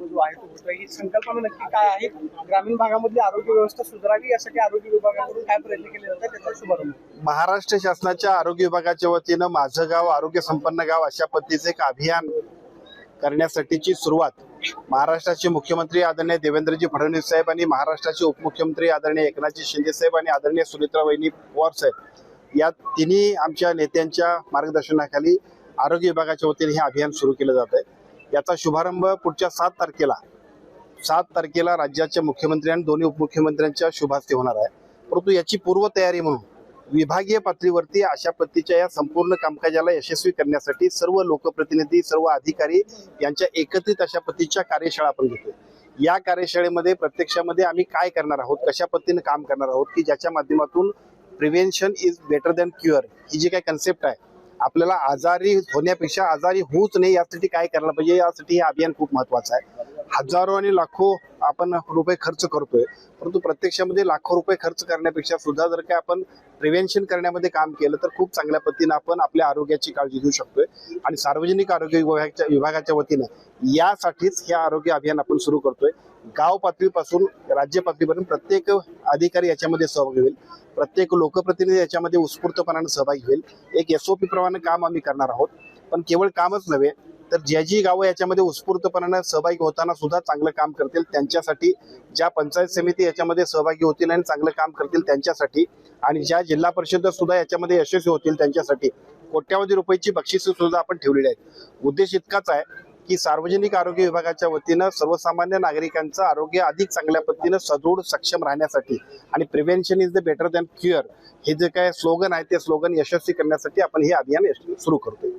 शुभारंभ जो आहे तो होतोय, ही संकल्पना नक्की काय आहे? ग्रामीण भागामधली आरोग्य व्यवस्था सुधारावी यासाठी आरोग्य विभागाकडून काय प्रयत्न केले जातात त्याचा शुभारंभ? महाराष्ट्र शासनाच्या आरोग्य विभागाच्या वतीनं माझं गाव आरोग्य संपन्न गाव अशा पद्धतीचे एक अभियान करण्यासाठीची सुरुवात महाराष्ट्राचे मुख्यमंत्री आदरणीय देवेंद्रजी फडणवीस साहेब आणि महाराष्ट्राचे उपमुख्यमंत्री आदरणीय एकनाथजी शिंदे साहेब आणि आदरणीय सुनेत्रा वहिनी पवार साहेब या तिन्ही आमच्या नेत्यांच्या मार्गदर्शनाखाली आरोग्य विभागाच्या वतीने हे अभियान सुरू केलं जात आहे. याचा शुभारंभ पुढच्या 7 तारखेला राज्याच्या मुख्यमंत्री आणि दोन्ही उपमुख्यमंत्र्यांच्या शुभ हस्ते होणार आहे. परंतु याची पूर्वतयारी म्हणून विभागीय पातळीवरती अशा पद्धतीच्या या संपूर्ण कामकाजाला यशस्वी करण्यासाठी सर्व लोकप्रतिनिधी सर्व अधिकारी यांच्या एकत्रित अशा पद्धतीच्या कार्यशाळा आपण घेतोय. या कार्यशाळेमध्ये प्रत्यक्षामध्ये आम्ही काय करणार आहोत, कशा पद्धतीने काम करणार आहोत की ज्याच्या माध्यमातून prevention is better than cure ही जी काही कन्सेप्ट आहे, आपल्याला आजारी होण्यापेक्षा आजारी होऊच नाही यासाठी काय करायला पाहिजे, यासाठी हे अभियान खूप महत्वाचं आहे. हजारो आणि लाखो आपण रुपये खर्च करतोय, परंतु प्रत्यक्षामध्ये लाखो रुपये खर्च करण्यापेक्षा सुद्धा जर काय आपण प्रिव्हेन्शन करण्यामध्ये काम केलं तर खूप चांगल्या पद्धतीने आपण आपल्या आरोग्याची काळजी घेऊ शकतोय. आणि सार्वजनिक आरोग्य विभागाच्या वतीनं यासाठीच हे आरोग्य अभियान आपण सुरू करतोय. गाव पातळीपासून राज्य पातळीपर्यंत प्रत्येक अधिकारी याच्यामध्ये सहभागी होईल, प्रत्येक लोकप्रतिनिधी याच्यामध्ये उत्स्फूर्तपणाने सहभागी होईल. एक SOP प्रमाणे काम आम्ही करणार आहोत. पण केवळ कामच नव्हे तर ज्या जी गावं याच्यामध्ये उत्स्फूर्तपणाने सहभागी होताना सुद्धा चांगलं काम करतील त्यांच्यासाठी, ज्या पंचायत समिती याच्यामध्ये सहभागी होतील आणि चांगलं काम करतील त्यांच्यासाठी, आणि ज्या जिल्हा परिषद सुद्धा याच्यामध्ये यशस्वी होतील त्यांच्यासाठी कोट्यावधी रुपयाची बक्षिसं सुद्धा आपण ठेवलेली आहेत. उद्देश इतकाच आहे की सार्वजनिक आरोग्य विभागाच्या वतीनं सर्वसामान्य नागरिकांचं आरोग्य अधिक चांगल्या पद्धतीनं सदृढ सक्षम राहण्यासाठी आणि prevention is the better than cure हे जे काय स्लोगन आहे ते स्लोगन यशस्वी करण्यासाठी आपण हे अभियान सुरू करतोय.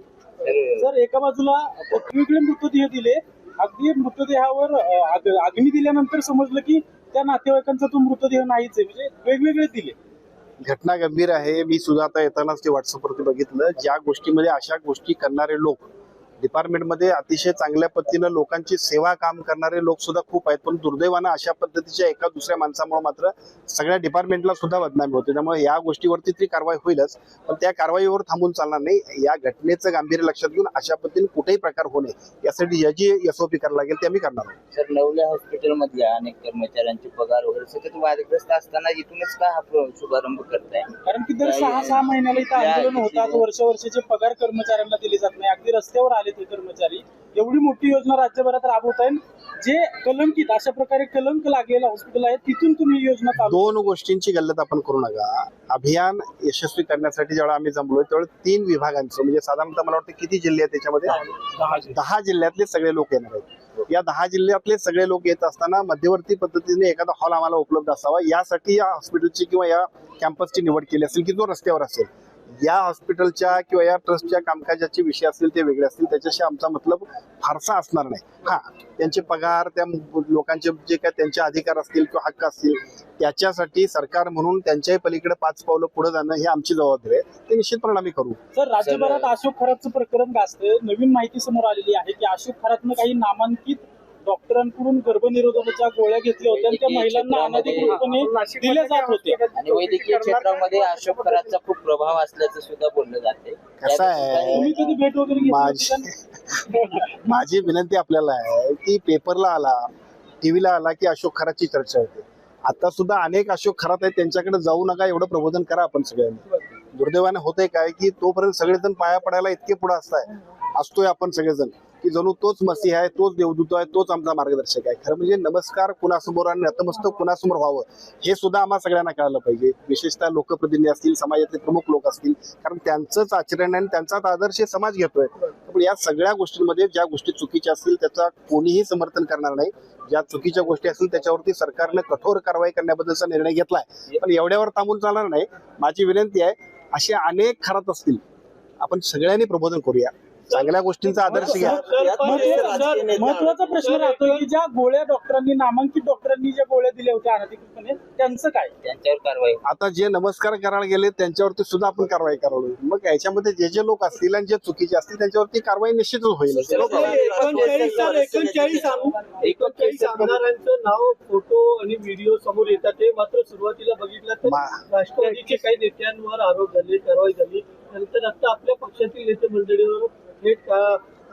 सर, एका बाजूला वेगवेगळे मृतदेह दिले, अगदी मृतदेहावर अग्नी दिल्यानंतर समजलं की त्या नातेवाईकांचा तो मृतदेह नाहीच आहे, म्हणजे वेगवेगळे दिले. घटना गंभीर आहे. मी सुद्धा आता येतानाच ते व्हॉट्सअपवरती बघितलं. ज्या गोष्टीमध्ये अशा गोष्टी करणारे लोक डिपार्टमेंटमध्ये अतिशय चांगल्या पद्धतीनं लोकांची सेवा काम करणारे लोक सुद्धा खूप आहेत, पण दुर्दैवानं अशा पद्धतीच्या एका दुसऱ्या माणसामुळे मात्र सगळ्या डिपार्टमेंटला सुद्धा बदनामी होते. त्यामुळे या गोष्टीवरती ती कारवाई होईलच, पण त्या कारवाईवर थांबून चालणार नाही. या घटनेचं गांभीर्य लक्षात घेऊन अशा पद्धतीने कुठेही प्रकार होऊ नये यासाठी जी SOP करायला लागेल ते आम्ही करणार आहोत. सर, नवले हॉस्पिटल मधल्या अनेक कर्मचाऱ्यांचे पगार वगैरे सतत वादग्रस्त असताना इथूनच का हा शुभारंभ करताय? कारण की दर 6 महिन्याला इथं आंदोलन होतात, वर्षाचे पगार कर्मचाऱ्यांना दिले जात नाही, अगदी रस्त्यावर आले ते कर्मचारी. एवढी मोठी योजना राज्यभरात राबवत आहे, जे कलंकित अशा प्रकारे कलंक लागलेलं हॉस्पिटल आहे तिथून तुम्ही योजना चालू. दोन गोष्टींची गल्लत आपण करू नका. अभियान यशस्वी करण्यासाठी जेव्हा आम्ही जमलोय तेव्हा 3 विभागांचं म्हणजे साधारणतः मला वाटतं किती जिल्हे आहेत त्याच्यामध्ये 10 जिल्ह्यातले सगळे लोक येणार आहेत. या 10 जिल्ह्यातले सगळे लोक येत असताना मध्यवर्ती पद्धतीने एखादा हॉल आम्हाला उपलब्ध असावा यासाठी या हॉस्पिटलची किंवा या कॅम्पसची निवड केली असेल की जो रस्त्यावर असेल. या हॉस्पिटलच्या किंवा या ट्रस्टच्या कामकाजाचे विषय असतील ते वेगळे असतील, त्याच्याशी आमचा मतलब फारसा असणार नाही. हा, त्यांचे पगार, त्या लोकांचे जे काय त्यांचे अधिकार असतील किंवा हक्क असतील त्याच्यासाठी सरकार म्हणून त्यांच्याही पलीकडे 5 पावलं पुढे जाणं हे आमची जबाबदारी आहे. ते निश्चितपणे आम्ही करू. सर, राज्यभरात अशोक खरातचं प्रकरण गाजतंय. नवीन माहिती समोर आलेली आहे की अशोक खरातनं काही नामांकित डॉक्टरांकडून गर्भनिरोधकाच्या गोळ्या घेतल्या होत्या आणि त्या महिलांना अनधिकृतपणे दिल्या जात होत्या. आणि वैद्यकीय क्षेत्रामध्ये अशोक खरातचा खूप प्रभाव असल्याचं सुद्धा बोललं जाते. कसं आहे, तुम्ही कधी भेट वगैरे घेतली? माझी विनंती आपल्याला आहे की पेपरला आला, टीव्हीला आला की अशोक खरातची चर्चा होते. आता सुद्धा अनेक अशोक खरात आहेत, त्यांच्याकडे जाऊ नका एवढं प्रबोधन करा आपण सगळ्यांनी. दुर्दैवाने होतंय काय की तोपर्यंत सगळेजण पाया पडायला इतके पुढे असतोय आपण सगळेजण की जणू तोच मसीह आहे, तोच देवदूत आहे, तोच आमचा मार्गदर्शक आहे. खरं म्हणजे नमस्कार कुणासमोर आणि नतमस्तक कुणासमोर व्हावं हे सुद्धा आम्हाला सगळ्यांना कळायला पाहिजे. विशेषतः लोकप्रतिनिधी असतील, समाजातले प्रमुख लोक असतील, कारण त्यांचंच आचरण आणि त्यांचाच आदर्श समाज घेतोय. पण या सगळ्या गोष्टींमध्ये ज्या गोष्टी चुकीच्या असतील त्याचा कोणीही समर्थन करणार नाही. ज्या चुकीच्या गोष्टी असतील त्याच्यावरती सरकारने कठोर कारवाई करण्याबद्दलचा निर्णय घेतलाय, पण एवढ्यावर थांबून चालणार नाही. माझी विनंती आहे, असे अनेक खरात असतील, आपण सगळ्यांनी प्रबोधन करूया, चांगल्या गोष्टींचा आदर्श घ्या. महत्वाचा प्रश्न राहतो की ज्या गोळ्या डॉक्टरांनी, नामांकित डॉक्टरांनी ज्या गोळ्या दिल्या होत्या अनधिकृतपणे, त्यांचं काय? त्यांच्यावर कारवाई. आता जे नमस्कार करायला गेले त्यांच्यावरती सुद्धा आपण कारवाई करावी. मग याच्यामध्ये जे लोक असतील आणि जे चुकीचे असतील त्यांच्यावरती कारवाई निश्चितच होईल. 39 आमदारांचं नाव, फोटो आणि व्हिडिओ समोर येतात. ते मात्र सुरुवातीला बघितलं तर राष्ट्रवादीचे काही नेत्यांवर आरोप झाले, कारवाई झाली. नंतर आता आपल्या पक्षातील नेते मंडळीवर थेट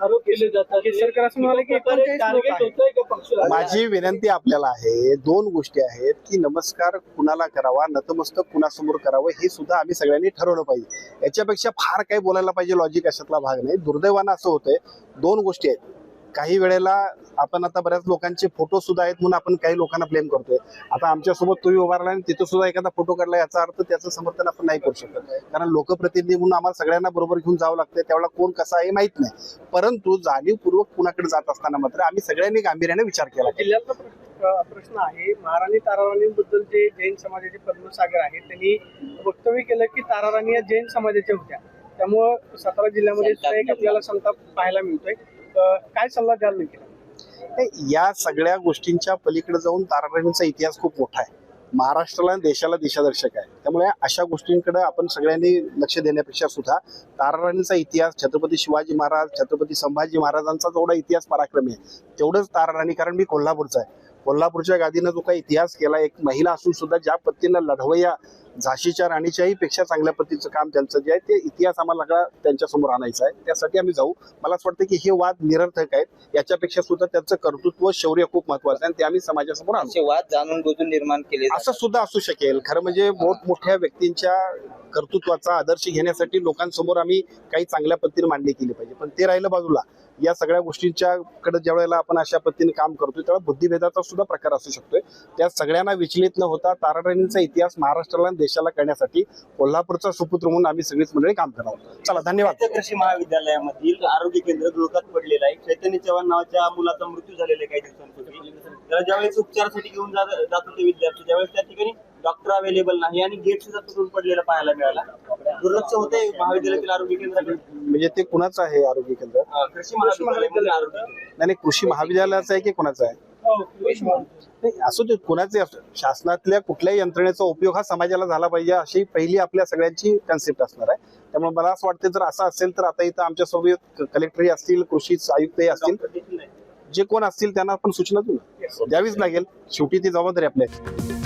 आरोप केले जातात. केसरकर असं म्हणाले की 49 टार्गेट होतंय का पक्षाला? माझी विनंती आपल्याला आहे, दोन गोष्टी आहेत की नमस्कार कुणाला करावा, नतमस्तक कुणासमोर करावं हे सुद्धा आम्ही सगळ्यांनी ठरवलं पाहिजे. याच्यापेक्षा फार काही बोलायला पाहिजे लॉजिक अशातला भाग नाही. दुर्दैवानं असं होतंय, दोन गोष्टी आहेत. काही वेळेला आपण आता बऱ्याच लोकांचे फोटो सुद्धा आहेत म्हणून आपण काही लोकांना ब्लेम करतोय. आता आमच्यासोबत तुम्ही उभारला आणि तिथं सुद्धा एखादा फोटो काढला याचा अर्थ त्याचं समर्थन आपण नाही करू शकत, कारण लोकप्रतिनिधी म्हणून आम्हाला सगळ्यांना बरोबर घेऊन जावं लागतं. त्यावेळेला कोण कसा आहे माहित नाही, परंतु जाणीवपूर्वक कुणाकडे जात असताना मात्र आम्ही सगळ्यांनी गांभीर्याने विचार केला. जिल्ह्यातला प्रश्न आहे, महाराणी ताराराणींबद्दल जे जैन समाजाचे पद्मसागर आहेत त्यांनी वक्तव्य केलं की ताराराणी या जैन समाजाच्या होत्या, त्यामुळं सातारा जिल्ह्यामध्ये सुद्धा एक आपल्याला संताप पाहायला मिळतोय. काय सल्ला द्याल नाही? या सगळ्या गोष्टींच्या पलीकडे जाऊन ताराराणींचा इतिहास खूप मोठा आहे. महाराष्ट्राला देशाला दिशादर्शक आहे. त्यामुळे अशा गोष्टींकडे आपण सगळ्यांनी लक्ष देण्यापेक्षा सुद्धा ताराराणींचा इतिहास, छत्रपती शिवाजी महाराज, छत्रपती संभाजी महाराजांचा जेवढा इतिहास पराक्रमी आहे तेवढंच ताराराणी. कारण मी कोल्हापूरचा आहे, कोल्हापूरच्या गादीनं जो काही इतिहास केला, एक महिला असून सुद्धा ज्या पद्धतीनं लढवय्या झाशीच्या राणीच्याही पेक्षा चांगल्या पद्धतीचं काम त्यांचं जे आहे ते इतिहास आम्हाला त्यांच्यासमोर आणायचा आहे. त्यासाठी आम्ही जाऊ. मला असं वाटतं की हे वाद निरर्थक आहेत, याच्यापेक्षा सुद्धा त्यांचं कर्तृत्व, शौर्य खूप महत्वाचं आहे आणि ते आम्ही समाजासमोर आणू. असे वाद जाणून बुजून निर्माण केले असं सुद्धा असू शकेल. खरं म्हणजे मोठमोठ्या व्यक्तींच्या कर्तृत्वाचा आदर्श घेण्यासाठी लोकांसमोर आम्ही काही चांगल्या पद्धतीने मांडणी केली पाहिजे. पण ते राहिलं बाजूला, या सगळ्या गोष्टींच्या कडे ज्या वेळेला आपण अशा पद्धतीने काम करतोय तेव्हा बुद्धिभेदाचा सुद्धा प्रकार असू शकतोय. त्या सगळ्यांना विचलित न होता ताराराणींचा इतिहास महाराष्ट्राला आणि देशाला कळण्यासाठी कोल्हापूरचा सुपुत्र म्हणून आम्ही सगळीच मंडळी काम करावं. चला, धन्यवाद. कृषी महाविद्यालयामधील आरोग्य केंद्र धुळकात पडलेलं आहे. चैतन्य चव्हाण नावाच्या मुलाचा मृत्यू झालेला आहे काही दिवसांपूर्वी. त्याला ज्यावेळेस उपचारासाठी घेऊन जात होते विद्यार्थी, त्यावेळेस त्या ठिकाणी डॉक्टर अवेलेबल नाही आणि गेट सुद्धा तुटून पडलेला पाहायला मिळाला. दुर्लक्ष होते महाविद्यालयातील आरोग्य केंद्राकडे. म्हणजे ते कुणाचं आहे आरोग्य केंद्र? कृषी महाविद्यालयामध्ये आरोग्य नाही, कृषी महाविद्यालयाचं आहे की कुणाचं आहे? नाही, असो ते कुणाचे असो, शासनातल्या कुठल्याही यंत्रणेचा उपयोग हा समाजाला झाला पाहिजे अशी पहिली आपल्या सगळ्यांची कन्सेप्ट असणार आहे. त्यामुळे मला असं वाटतं जर असं असेल तर आता इथं आमच्यासोबत कलेक्टरही असतील, कृषी आयुक्तही असतील, जे कोण असतील त्यांना आपण सूचना देऊ, द्यावीच लागेल. शेवटी ती जबाबदारी आपल्या